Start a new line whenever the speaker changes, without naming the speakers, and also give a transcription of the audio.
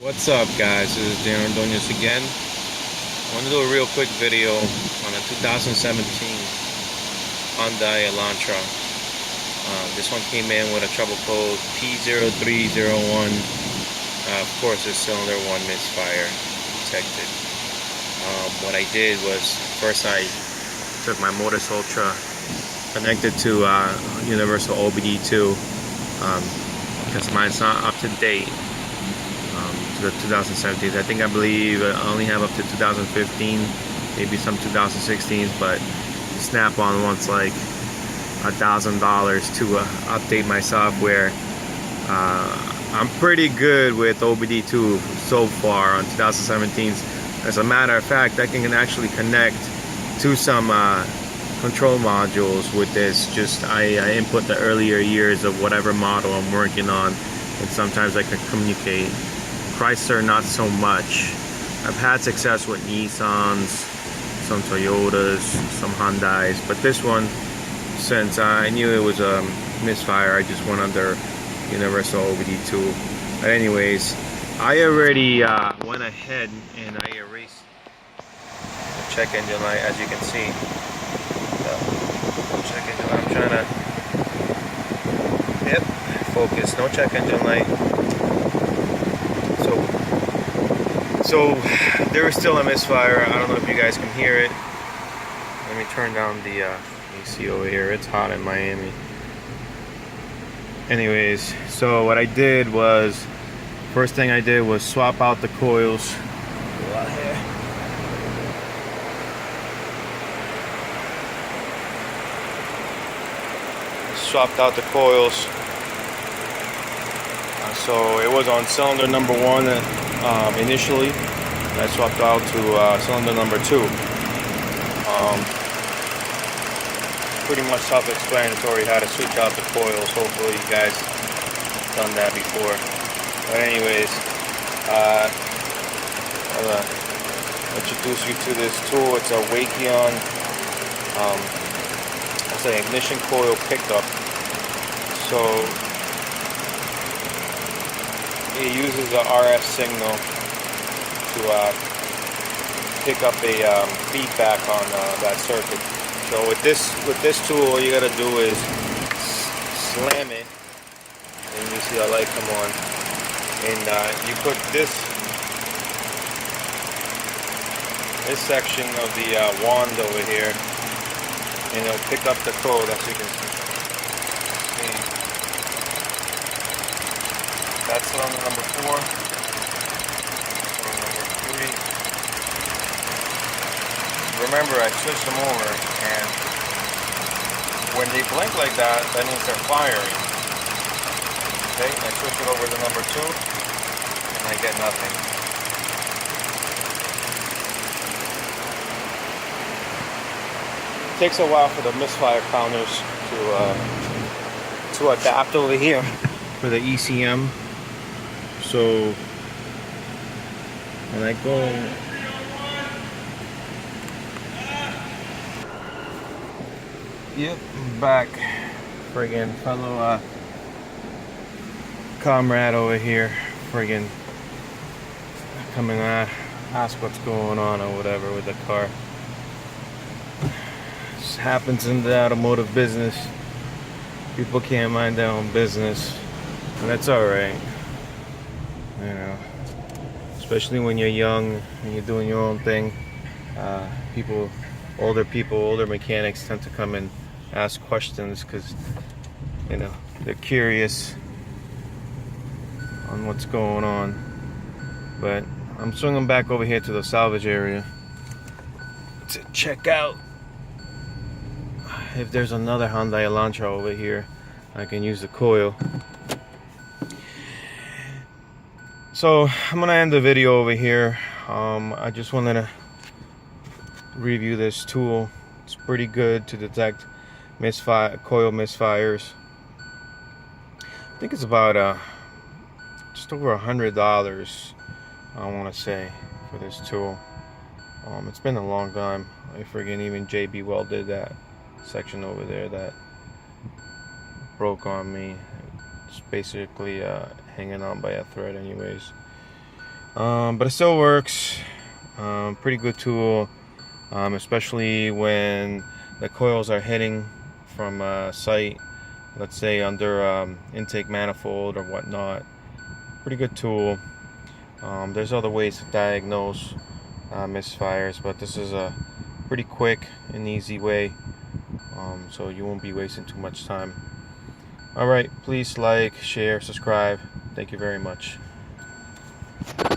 What's up, guys? This is Diagnosing again. I want to do a real quick video on a 2017 Hyundai Elantra. This one came in with a trouble code P0301. Of course, it's cylinder 1 misfire detected. What I did was, first I took my Modus Ultra, connected to universal OBD2 because mine's not up to date. To the 2017. I believe I only have up to 2015, maybe some 2016s, but Snap-on wants like $1,000 to update my software. I'm pretty good with OBD2 so far on 2017s. As a matter of fact, I can actually connect to some control modules with this. Just I input the earlier years of whatever model I'm working on, and sometimes I can communicate. Chrysler, not so much. I've had success with Nissans, some Toyotas, some Hyundais, but this one, since I knew it was a misfire, I just went under universal OBD2. But anyways, I already went ahead and I erased the check engine light, as you can see. Check engine light. I'm trying to, focus. No check engine light. So there was still a misfire. I don't know if you guys can hear it. Let me turn down the AC over here. It's hot in Miami. Anyways, so what I did was, first thing I did was swap out the coils. Go out here. Swapped out the coils. So it was on cylinder number 1 initially. I swapped out to cylinder number 2. Pretty much self-explanatory how to switch out the coils. Hopefully you guys done that before. But anyways, I'll introduce you to this tool. It's a Wakion it's an ignition coil pickup. So it uses a RF signal to pick up a feedback on that circuit. So with this tool, all you gotta do is slam it, and you see the light come on. And you put this section of the wand over here, and it'll pick up the code, as you can see. That's cylinder number 4, cylinder number 3. Remember, I switched them over, and when they blink like that, that means they're firing. Okay, I switch it over to number 2, and I get nothing. It takes a while for the misfire counters to adapt over here for the ECM. So when I go, I'm back. Friggin' fellow comrade over here, friggin' coming ask what's going on or whatever with the car. This happens in the automotive business. People can't mind their own business, and that's alright. You know, especially when you're young and you're doing your own thing. Older mechanics tend to come and ask questions because, you know, they're curious on what's going on. But I'm swinging back over here to the salvage area to check out if there's another Hyundai Elantra over here. I can use the coil. So I'm gonna end the video over here. I just wanted to review this tool. It's pretty good to detect coil misfires. I think it's about just over $100, I want to say, for this tool. It's been a long time. I forget, even JB welded that section over there that broke on me. It's basically hanging on by a thread anyways. But it still works. Pretty good tool, especially when the coils are hitting from a site, let's say under intake manifold or whatnot. Pretty good tool. There's other ways to diagnose misfires, but this is a pretty quick and easy way, so you won't be wasting too much time. Alright, please like, share, subscribe. Thank you very much.